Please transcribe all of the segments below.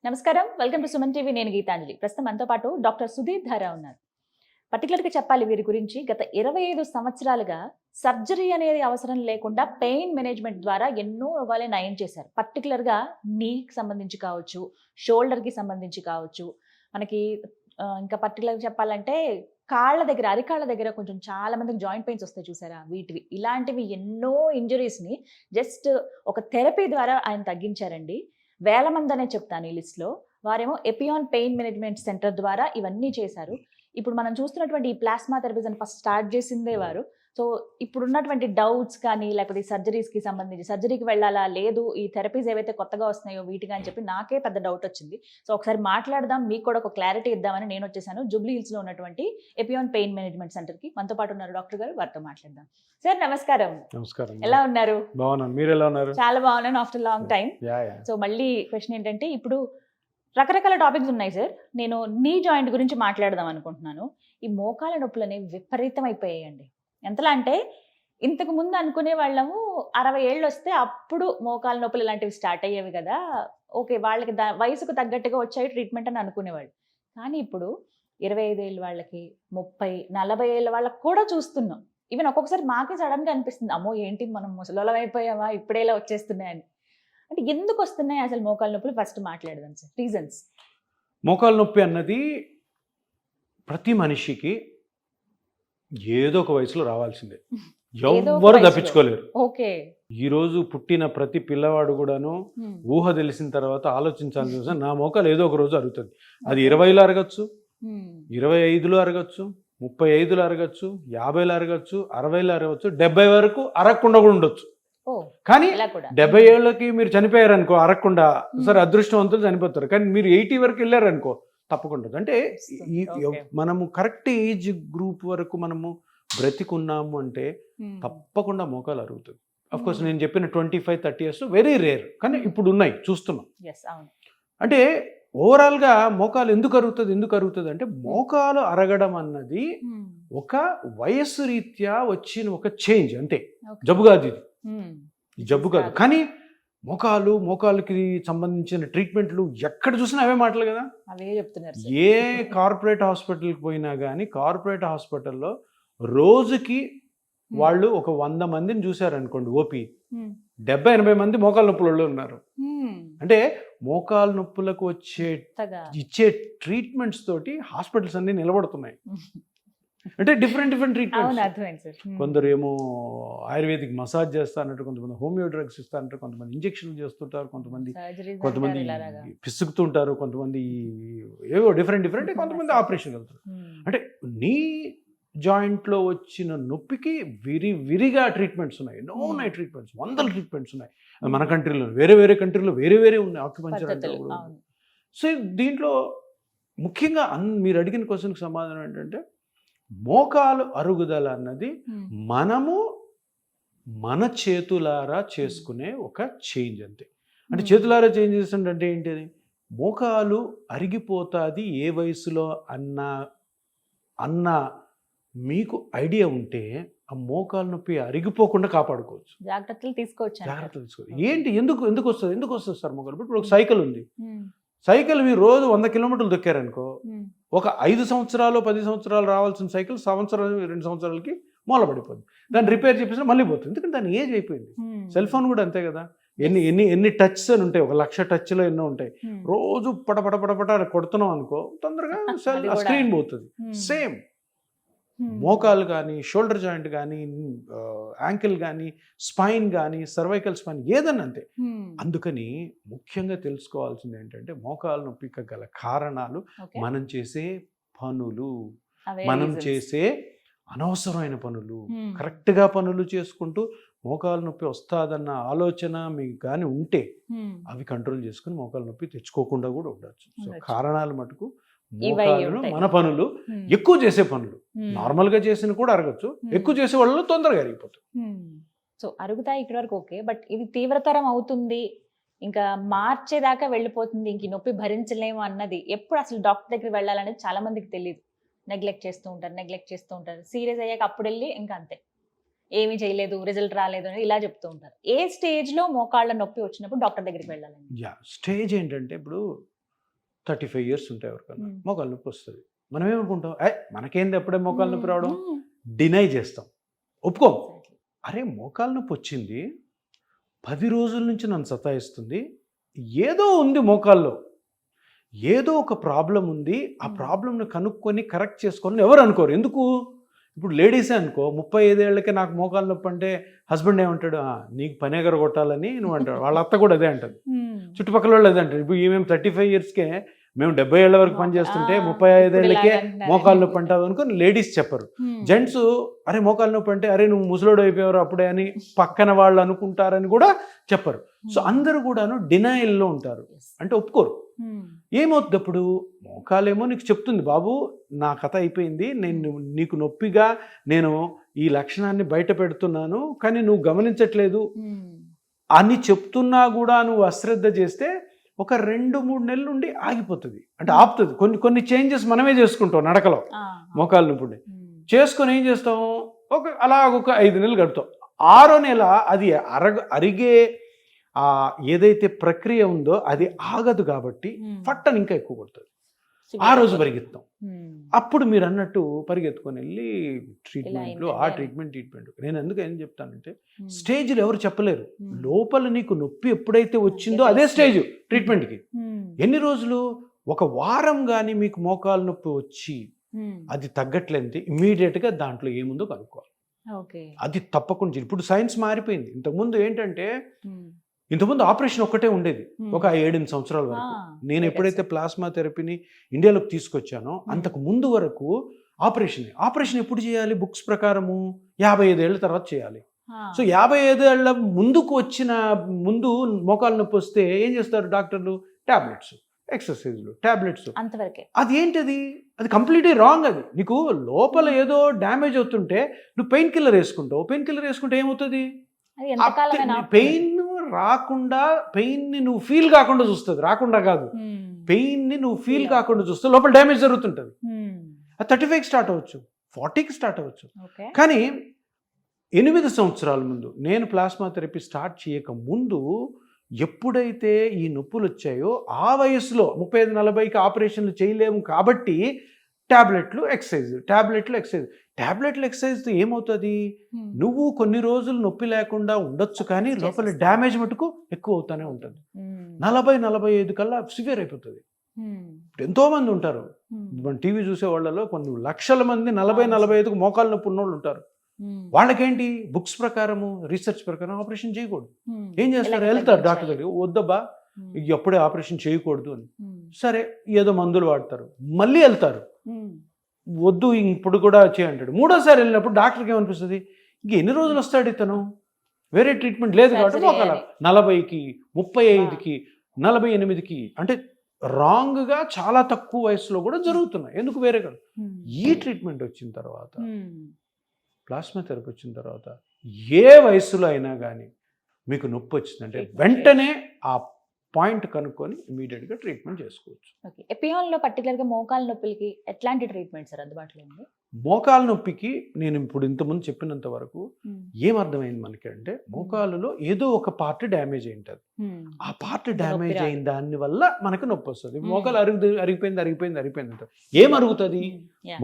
నమస్కారం, welcome to Suman TV. నేను గీతాంజలి. ప్రస్తుతం మనతో పాటు డాక్టర్ సుధీర్ ధారా ఉన్నారు. పర్టికులర్గా చెప్పాలి వీరి గురించి, గత 25 సంవత్సరాలుగా సర్జరీ అనేది అవసరం లేకుండా పెయిన్ మేనేజ్మెంట్ ద్వారా ఎన్నో రోగాలే నయం చేశారు. పర్టికులర్గా నీకి సంబంధించి కావచ్చు, షోల్డర్కి సంబంధించి కావచ్చు, మనకి ఇంకా పర్టికులర్గా చెప్పాలంటే కాళ్ళ దగ్గర, అరికాళ్ళ దగ్గర కొంచెం చాలా మందికి జాయింట్ పెయిన్స్ వస్తాయి చూసారా, వీటివి ఇలాంటివి ఎన్నో ఇంజరీస్ని జస్ట్ ఒక థెరపీ ద్వారా ఆయన తగ్గించారండి. వేల మంది అనే చెప్తాను ఈ లిస్ట్లో. వారేమో ఎపియాన్ పెయిన్ మేనేజ్మెంట్ సెంటర్ ద్వారా ఇవన్నీ చేశారు. ఇప్పుడు మనం చూస్తున్నటువంటి ఈ ప్లాస్మా థెరపీస్ అని ఫస్ట్ స్టార్ట్ చేసిందే వారు. సో ఇప్పుడున్నటువంటి డౌట్స్ కానీ, లేకపోతే సర్జరీస్కి సంబంధించి సర్జరీకి వెళ్ళాలా లేదు, ఈ థెరపీస్ ఏవైతే కొత్తగా వస్తున్నాయో వీటిగా అని చెప్పి నాకే పెద్ద డౌట్ వచ్చింది. సో ఒకసారి మాట్లాడదాం, మీకు కూడా ఒక క్లారిటీ ఇద్దామని నేను వచ్చేసాను జూబ్లీ హిల్స్లో ఉన్నటువంటి ఎపియాన్ పెయిన్ మేనేజ్మెంట్ సెంటర్కి. మనతో పాటు ఉన్నారు డాక్టర్ గారు, వారితో మాట్లాడదాం. సార్ నమస్కారం. నమస్కారం. ఎలా ఉన్నారు? బాగున్నాను, మీరు ఎలా ఉన్నారు? చాలా బాగున్నాను ఆఫ్టర్ లాంగ్ టైం. సో మళ్ళీ క్వశ్చన్ ఏంటంటే, ఇప్పుడు రకరకాల టాపిక్స్ ఉన్నాయి సార్. నేను నీ జాయింట్ గురించి మాట్లాడదాం అనుకుంటున్నాను. ఈ మోకాల నొప్పులు అనేవి విపరీతం అయిపోయాయండి. ఎంతలా అంటే, ఇంతకు ముందు అనుకునే వాళ్ళము 60 ఏళ్ళు వస్తే అప్పుడు మోకాల నొప్పులు ఇలాంటివి స్టార్ట్ అయ్యేవి కదా, ఓకే వాళ్ళకి వయసుకు తగ్గట్టుగా వచ్చాయి ట్రీట్మెంట్ అని అనుకునేవాళ్ళు. కానీ ఇప్పుడు 25 ఏళ్ళ వాళ్ళకి, 30, 40 ఏళ్ళ వాళ్ళకి కూడా చూస్తున్నాం. ఈవెన్ ఒక్కొక్కసారి మాకే సడన్గా అనిపిస్తుంది, అమ్మో ఏంటి మనం ముసలోళ్ళం అయిపోయామా, ఇప్పుడేలా వచ్చేస్తున్నాయని. అంటే ఎందుకు వస్తున్నాయి అసలు మోకాల నొప్పులు? ఫస్ట్ మాట్లాడదాం సార్, రీజన్స్. మోకాలు నొప్పి అన్నది ప్రతి మనిషికి ఏదో ఒక వయసులో రావాల్సిందే, ఎవ్వరు తప్పించుకోలేరు. ఓకే. ఈ రోజు పుట్టిన ప్రతి పిల్లవాడు కూడాను ఊహ తెలిసిన తర్వాత ఆలోచించాల్సిన అవసరం, నా మోకాలు ఏదో ఒక రోజు అరుగుతుంది. అది 20లో అరగచ్చు, 25లో అరగచ్చు, 35లో అరగచ్చు, 50లో అరగచ్చు, 60లో అరగచ్చు, 70 వరకు అరగకుండా కూడా ఉండొచ్చు. కానీ 70 ఏళ్ళకి మీరు చనిపోయారు అనుకో అరగకుండా, సరే అదృష్టవంతులు చనిపోతారు. కానీ మీరు 80 వరకు వెళ్ళారనుకో తప్పకుండా. అంటే మనము కరెక్ట్ ఏజ్ గ్రూప్ వరకు మనము బ్రతికున్నాము అంటే తప్పకుండా మోకాలు అరుగుతుంది. అఫ్ కోర్స్ నేను చెప్పిన 25-30 ఇయర్స్ వెరీ రేర్, కానీ ఇప్పుడు ఉన్నాయి, చూస్తున్నాం. అంటే ఓవరాల్గా మోకాలు ఎందుకు అరుగుతుంది అంటే, మోకాలు అరగడం అన్నది ఒక వయస్సు రీత్యా వచ్చిన ఒక చేంజ్ అంతే, జబ్బు కాదు ఇది, జబ్బు కాదు. కానీ మోకాలుకి సంబంధించిన ట్రీట్మెంట్లు ఎక్కడ చూసినా అవే మాటలు కదా. ఏ కార్పొరేట్ హాస్పిటల్కి పోయినా కానీ, కార్పొరేట్ హాస్పిటల్లో రోజుకి వాళ్ళు ఒక 100 మందిని చూశారనుకోండి, ఓపీ 70-80 మంది మోకాలు నొప్పులు ఉన్నారు. అంటే మోకాలు నొప్పులకు ఇచ్చే ట్రీట్మెంట్స్ తోటి హాస్పిటల్స్ అన్ని నిలబడుతున్నాయి. అంటే డిఫరెంట్ ట్రీట్మెంట్స్. కొందరు ఏమో ఆయుర్వేదిక్ మసాజ్ చేస్తానంటారు, కొంతమంది హోమియో డ్రగ్స్ ఇస్తానంటారు, కొంతమంది ఇంజక్షన్లు చేస్తుంటారు, కొంతమంది పిసుకుతుంటారు, కొంతమంది ఏవో డిఫరెంట్, కొంతమంది ఆపరేషన్ వెళ్తారు. అంటే నీ జాయింట్లో వచ్చిన నొప్పికి విరిగా ట్రీట్మెంట్స్ ఉన్నాయి, ఎన్నో ఉన్నాయి ట్రీట్మెంట్స్, 100 ట్రీట్మెంట్స్ ఉన్నాయి మన కంట్రీలో. వేరే కంట్రీలో వేరే ఉన్నాయి ఆక్యుపంక్చర్ అంటే. సో దీంట్లో ముఖ్యంగా మీరు అడిగిన క్వశ్చన్కి సమాధానం ఏంటంటే, మోకాలు అరుగుదల అన్నది మనము మన చేతులారా చేసుకునే ఒక చేంజ్ అంతే. అంటే చేతులారా చేంజ్ చేస్తుంటే ఏంటి, మోకాలు అరిగిపోతుంది ఏ వయసులో అన్న మీకు ఐడియా ఉంటే ఆ మోకాలు నొప్పి అరిగిపోకుండా కాపాడుకోవచ్చు, జాగ్రత్తలు తీసుకోవచ్చు. ఏంటి ఎందుకు వస్తుంది సార్ మోకాలు? ఇప్పుడు ఒక సైకిల్ ఉంది, సైకిల్ మీరు రోజు 100 కిలోమీటర్లు దొక్కారనుకో, ఒక 5 సంవత్సరాలు 10 సంవత్సరాలు రావాల్సిన సైకిల్ 2 సంవత్సరాలకి మూల పడిపోతుంది. దాన్ని రిపేర్ చేపిస్తే మళ్ళీ పోతుంది, ఎందుకంటే దాని ఏజ్ అయిపోయింది. సెల్ ఫోన్ కూడా అంతే కదా, ఎన్ని టచ్ అని ఉంటాయి, 1,00,000 టచ్లో ఎన్నో ఉంటాయి. రోజు పటపట కొడుతున్నాం అనుకో, తొందరగా స్క్రీన్ పోతుంది. సేమ్ మోకాలు కానీ, షోల్డర్ జాయింట్ కానీ, యాంకిల్ కానీ, స్పైన్ కానీ, సర్వైకల్ స్పైన్ ఏదన్నా అంతే. అందుకని ముఖ్యంగా తెలుసుకోవాల్సింది ఏంటంటే, మోకాలు నొప్పికి గల కారణాలు మనం చేసే పనులు, మనం చేసే అనవసరమైన పనులు. కరెక్ట్గా పనులు చేసుకుంటూ మోకాలు నొప్పి వస్తుందన్న ఆలోచన మీకు కానీ ఉంటే అవి కంట్రోల్ చేసుకుని మోకాలు నొప్పి తెచ్చుకోకుండా కూడా ఉండొచ్చు. సో కారణాలు మటుకు మన పనులు, ఎక్కువ చేసే పనులు, నార్మల్ గా చేసిన కూడా అరగచ్చు, ఎక్కువ చేసే వాళ్ళు తొందరగా అరిగిపోతుంది. సో అరుగుతాయి ఇక్కడ వరకు ఓకే, బట్ ఇది తీవ్రతరం అవుతుంది, ఇంకా మార్చేదాకా వెళ్ళిపోతుంది, ఇంక నొప్పి భరించలేము అన్నది ఎప్పుడు అసలు డాక్టర్ దగ్గరికి వెళ్ళాలనేది చాలా మందికి తెలియదు. నెగ్లెక్ట్ చేస్తూ ఉంటారు. సీరియస్ అయ్యాక అప్పుడు వెళ్ళి ఇంకా అంతే, ఏమీ చేయలేదు, రిజల్ట్ రాలేదు అని ఇలా చెప్తూ ఉంటారు. ఏ స్టేజ్ లో మోకాళ్ళ నొప్పి వచ్చినప్పుడు డాక్టర్ దగ్గరికి వెళ్ళాలండి? స్టేజ్ ఏంటంటే, ఇప్పుడు 35 years ఉంటాయి ఎవరికన్నా మోకాలు నొప్పి వస్తుంది. మనం ఏమనుకుంటాం, మనకేంది ఎప్పుడే మోకాలు నొప్పి రావడం, డినై చేస్తాం, ఒప్పుకోం. అరే మోకాలు నొప్పి వచ్చింది, 10 రోజుల నుంచి నన్ను సతాయిస్తుంది, ఏదో ఉంది మోకాల్లో, ఏదో ఒక ప్రాబ్లం ఉంది, ఆ ప్రాబ్లంని కనుక్కొని కరెక్ట్ చేసుకోవాలని ఎవరు అనుకోరు. ఎందుకు? ఇప్పుడు లేడీసే అనుకో, 35 ఏళ్ళకే నాకు మోకాలు నొప్పి అంటే హస్బెండ్ ఏమంటాడు, నీకు పని ఎగర కొట్టాలని నువ్వు అంటాడు. వాళ్ళ అత్త కూడా అదే అంటది, చుట్టుపక్కల వాళ్ళు అదే అంటారు. ఇప్పుడు మేము 35 yearsకే, మేము 70 ఏళ్ల వరకు పనిచేస్తుంటే 35 ఏళ్ళకే మోకాలు నొప్పి అంటావు అనుకుని లేడీస్ చెప్పరు. జెంట్స్ అరే మోకాలు నొప్పి అంటే అరే నువ్వు ముసలోడు అయిపోయారు అప్పుడే అని పక్కన వాళ్ళు అనుకుంటారని కూడా చెప్పరు. సో అందరూ కూడాను డినైల్లో ఉంటారు, అంటే ఒప్పుకోరు. ఏమవుతుంది అప్పుడు? మోకాలేమో నీకు చెప్తుంది, బాబు నా కథ అయిపోయింది, నేను నీకు నొప్పిగా నేను ఈ లక్షణాన్ని బయట పెడుతున్నాను కానీ నువ్వు గమనించట్లేదు అని చెప్తున్నా కూడా నువ్వు అశ్రద్ధ చేస్తే ఒక 2-3 నెలలు ఉండి ఆగిపోతుంది, అంటే ఆపుతుంది. కొన్ని చేంజెస్ మనమే చేసుకుంటాం నడకలో, మోకాలు నొప్పి చేసుకొని ఏం చేస్తాం, ఒక 5 నెలలు గడుపుతాం. 6వ నెల అది అరిగే ఏదైతే ప్రక్రియ ఉందో అది ఆగదు కాబట్టి ఫట్టని ఇంకా ఎక్కువ కొడుతుంది. ఆ రోజు పరిగెత్తాం. అప్పుడు మీరు అన్నట్టు పరిగెత్తుకొని వెళ్ళి ట్రీట్మెంట్లు, ఆ ట్రీట్మెంట్. నేను ఎందుకు ఏం చెప్తానంటే, స్టేజ్లు ఎవరు చెప్పలేరు. లోపల నీకు నొప్పి ఎప్పుడైతే వచ్చిందో అదే స్టేజ్ ట్రీట్మెంట్కి. ఎన్ని రోజులు? 1 వారం కానీ మీకు మోకాలు నొప్పి వచ్చి అది తగ్గట్లేదు, ఇమ్మీడియట్గా దాంట్లో ఏముందో కనుక్కోవాలి. అది తప్పకుండా. ఇప్పుడు సైన్స్ మారిపోయింది. ఇంతకుముందు ఏంటంటే, ఇంతకుముందు ఆపరేషన్ ఒక్కటే ఉండేది ఒక 7-8 సంవత్సరాల వరకు. నేను ఎప్పుడైతే ప్లాస్మా థెరపీని ఇండియాలోకి తీసుకొచ్చానో అంతకు ముందు వరకు ఆపరేషన్ ఎప్పుడు చేయాలి? బుక్స్ ప్రకారము 55 ఏళ్ల తర్వాత చేయాలి. సో 55 ఏళ్ల ముందు మోకాలు నొప్పి వస్తే ఏం చేస్తారు డాక్టర్లు? టాబ్లెట్స్, ఎక్సర్సైజ్లు, టాబ్లెట్స్, అంతవరకే. అది ఏంటది? అది కంప్లీట్లీ రాంగ్. అది నీకు లోపల ఏదో డ్యామేజ్ అవుతుంటే నువ్వు పెయిన్ కిల్లర్ వేసుకుంటావు. పెయిన్ కిల్లర్ వేసుకుంటే ఏమవుతుంది? పెయిన్ రాకుండా, పెయిన్ ని నువ్వు ఫీల్ కాకుండా చూస్తుంది, రాకుండా కాదు, పెయిన్ ని నువ్వు ఫీల్ కాకుండా చూస్తే లోపల డ్యామేజ్ జరుగుతుంటుంది. అది 35కి స్టార్ట్ అవ్వచ్చు, 40కి స్టార్ట్ అవ్వచ్చు. కానీ 8 సంవత్సరాల ముందు నేను ప్లాస్మా థెరపీ స్టార్ట్ చేయక ముందు ఎప్పుడైతే ఈ నొప్పులు వచ్చాయో ఆ వయసులో 35-40కి ఆపరేషన్లు చేయలేము కాబట్టి టాబ్లెట్లు, ఎక్సర్సైజ్ ఏమవుతుంది? నువ్వు కొన్ని రోజులు నొప్పి లేకుండా ఉండొచ్చు కానీ లోపల డ్యామేజ్ మటుకు ఎక్కువ అవుతానే ఉంటుంది. 40-45 కల్లా సివియర్ అయిపోతుంది. ఇప్పుడు ఎంతో మంది ఉంటారు, మన టీవీ చూసే వాళ్ళలో కొన్ని లక్షల మంది 40-45కు మోకాలు నొప్పి ఉన్నోళ్ళు ఉంటారు. వాళ్ళకేంటి? బుక్స్ ప్రకారము, రీసెర్చ్ ప్రకారం ఆపరేషన్ చేయకూడదు. ఏం చేస్తారు? వెళ్తారు డాక్టర్ దగ్గర, వద్దబ్బా ఎప్పుడే ఆపరేషన్ చేయకూడదు అని. సరే ఏదో మందులు వాడతారు, మళ్ళీ వెళ్తారు, వద్దు ఇప్పుడు కూడా చేయంటాడు. 3వసారి వెళ్ళినప్పుడు డాక్టర్కి ఏమనిపిస్తుంది, ఇంక ఎన్ని రోజులు వస్తాడు ఇతను, వేరే ట్రీట్మెంట్ లేదు కాబట్టి ఒకవేళ 40కి, 35కి, 48కి, అంటే రాంగ్గా చాలా తక్కువ వయసులో కూడా జరుగుతున్నాయి. ఎందుకు? వేరే కాదు. ఈ ట్రీట్మెంట్ వచ్చిన తర్వాత, ప్లాస్మా థెరపీ వచ్చిన తర్వాత ఏ వయసులో అయినా కానీ మీకు నొప్పి వచ్చిందంటే వెంటనే ఆ పాయింట్ కనుక్కొని ఇమీడియట్గా ట్రీట్మెంట్ చేసుకోవచ్చు. ఎపియాన్లో పర్టికులర్గా మోకాలు నొప్పులకి ఎట్లాంటి ట్రీట్మెంట్ సార్ అందుబాటులో ఉంది? మోకాలు నొప్పికి నేను ఇప్పుడు ఇంతకుముందు చెప్పినంత వరకు ఏమర్థమైంది మనకి అంటే, మోకాలులో ఏదో ఒక పార్ట్ డ్యామేజ్ అయి ఉంటుంది. ఆ పార్ట్ డ్యామేజ్ అయిన దాని వల్ల మనకు నొప్పి వస్తుంది. మోకాలు అరిగిపోయింది అంటారు. ఏం అరుగుతుంది?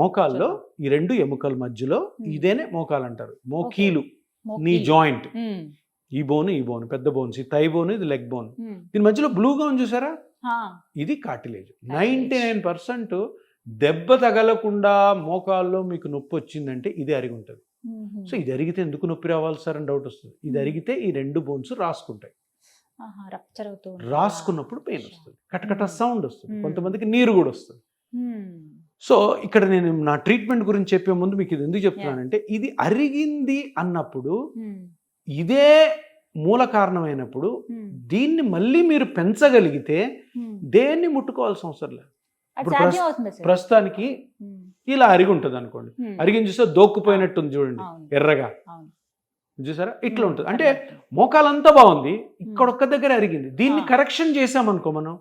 మోకాల్లో ఈ 2 ఎముకల మధ్యలో ఇదేనే మోకాలు అంటారు. మోకీలు, నీ జాయింట్, ఈ బోన్, పెద్ద బోన్స్, ఈ థై బోన్, ఇది లెగ్ బోన్. దీని మధ్యలో బ్లూగా ఉంది చూసారా, ఇది కార్టిలేజ్. 99% దెబ్బ తగలకుండా మోకాల్లో మీకు నొప్పి వచ్చిందంటే ఇది అరిగి ఉంటుంది. సో ఇది అరిగితే ఎందుకు నొప్పి రావాలి సార్ అని డౌట్ వస్తుంది. ఇది అరిగితే ఈ 2 బోన్స్ రాసుకుంటాయి, రాసుకున్నప్పుడు పెయిన్ వస్తుంది, కటకట సౌండ్ వస్తుంది, కొంతమందికి నీరు కూడా వస్తుంది. సో ఇక్కడ నేను నా ట్రీట్మెంట్ గురించి చెప్పే ముందు మీకు ఇది ఎందుకు చెప్తున్నానంటే, ఇది అరిగింది అన్నప్పుడు, ఇదే మూల కారణమైనప్పుడు దీన్ని మళ్ళీ మీరు పెంచగలిగితే దేన్ని ముట్టుకోవాల్సిన అవసరం లేదు. ఇప్పుడు ప్రస్తుతానికి ఇలా అరిగి ఉంటుంది అనుకోండి, అరిగిన చూస్తే దోక్కుపోయినట్టుంది చూడండి, ఎర్రగా చూసారా, ఇట్లా ఉంటుంది. అంటే మోకాలంతా బాగుంది, ఇక్కడ ఒక్క దగ్గర అరిగింది. దీన్ని కరెక్షన్ చేసామనుకో మనం,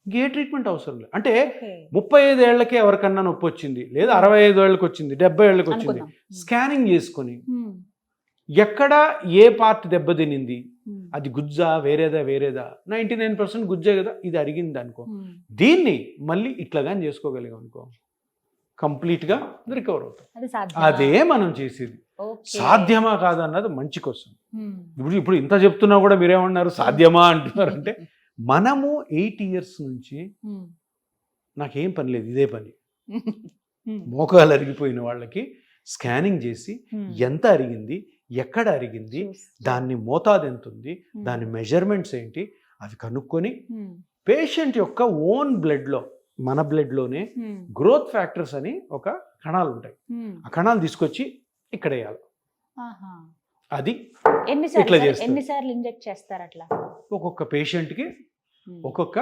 ఏ ట్రీట్మెంట్ అవసరం లేదు. అంటే 35 ఏళ్లకే ఎవరికన్నా నొప్పి వచ్చింది, లేదా 65 ఏళ్ళకి వచ్చింది, 70 ఏళ్ళకి వచ్చింది, స్కానింగ్ చేసుకొని ఎక్కడ ఏ పార్ట్ దెబ్బతినింది అది గుజ్జా వేరేదా 99% గుజ్జే కదా, ఇది అరిగింది అనుకో, దీన్ని మళ్ళీ ఇట్లాగా చేసుకోగలిగాం అనుకో కంప్లీట్గా రికవర్ అవుతాం. అది సాధ్యమా? అదే మనం చేసేది. ఓకే. సాధ్యమా కాదన్నది మంచి క్వశ్చన్. ఇప్పుడు ఇంత చెప్తున్నా కూడా మీరేమన్నారు సాధ్యమా అంటున్నారు అంటే, మనము 8 years నుంచి నాకేం పని లేదు, ఇదే పని. మోకాలు అరిగిపోయిన వాళ్ళకి స్కానింగ్ చేసి ఎంత అరిగింది, ఎక్కడ అరిగింది, దాన్ని మోతాదు ఎంత ఉంది, దాని మెజర్మెంట్స్ ఏంటి అవి కనుక్కొని పేషెంట్ యొక్క ఓన్ బ్లడ్లో, మన బ్లడ్లోనే గ్రోత్ ఫ్యాక్టర్స్ అని ఒక కణాలు ఉంటాయి, ఆ కణాలు తీసుకొచ్చి ఇక్కడ వేయాలి. అది ఇట్లా చేస్తారు. ఎన్నిసార్లు ఇంజెక్ట్ చేస్తారు అట్లా? ఒక్కొక్క పేషెంట్కి ఒక్కొక్క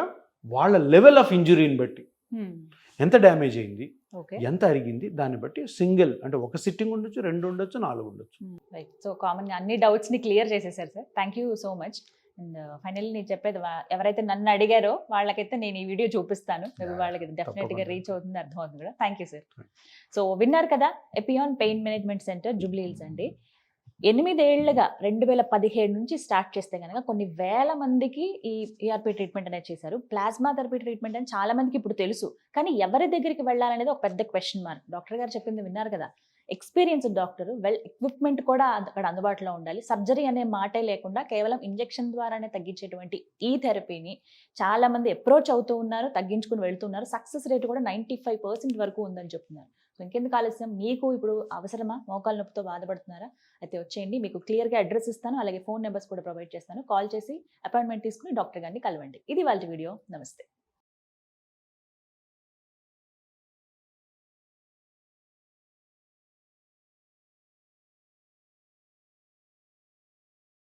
వాళ్ళ లెవెల్ ఆఫ్ ఇంజురీని బట్టి, ఎంత డ్యామేజ్ అయింది, ఎంత అరిగింది, దాన్ని బట్టి సింగిల్ అంటే ఒక సిట్టింగ్ ఉండొచ్చు, 2 ఉండొచ్చు, 4 ఉండొచ్చు. సో కామన్ అన్ని డౌట్స్ని క్లియర్ చేసేసారు sir. Thank you so much. And finally నేను చెప్పేది, ఎవరైతే నన్ను అడిగారో వాళ్ళకైతే నేను ఈ వీడియో చూపిస్తాను, వాళ్ళకి డెఫినెట్గా రీచ్ అవుతుంది, అర్థం అవుతుంది కూడా. Thank you sir. సో విన్నారు కదా, Epione pain management centre Jubilee hills అండి. 8 ఏళ్లుగా 2017 నుంచి స్టార్ట్ చేస్తే కనుక కొన్ని వేల మందికి ఈ ఈఆర్పి ట్రీట్మెంట్ అనేది చేశారు. ప్లాస్మా థెరపీ ట్రీట్మెంట్ అని చాలా మందికి ఇప్పుడు తెలుసు, కానీ ఎవరి దగ్గరికి వెళ్ళాలనేది ఒక పెద్ద క్వశ్చన్ మార్క్. డాక్టర్ గారు చెప్పింది విన్నారు కదా, ఎక్స్పీరియన్స్డ్ డాక్టర్, వెల్ ఎక్విప్మెంట్ కూడా అక్కడ అందుబాటులో ఉండాలి. సర్జరీ అనే మాటే లేకుండా కేవలం ఇంజెక్షన్ ద్వారానే తగ్గించేటువంటి ఈ థెరపీని చాలా మంది అప్రోచ్ అవుతూ ఉన్నారు, తగ్గించుకుని వెళ్తున్నారు. సక్సెస్ రేట్ కూడా 95% వరకు ఉందని చెప్తున్నారు. సో ఇంకెందుకు ఆలస్యం, మీకు ఇప్పుడు అవసరమా? మోకాలు నొప్పితో బాధపడుతున్నారా? అయితే వచ్చేయండి, మీకు క్లియర్గా అడ్రస్ ఇస్తాను, అలాగే ఫోన్ నెంబర్స్ కూడా ప్రొవైడ్ చేస్తాను. కాల్ చేసి అపాయింట్మెంట్ తీసుకుని డాక్టర్ గారిని కలవండి. ఇది వాళ్ళ వీడియో. నమస్తే.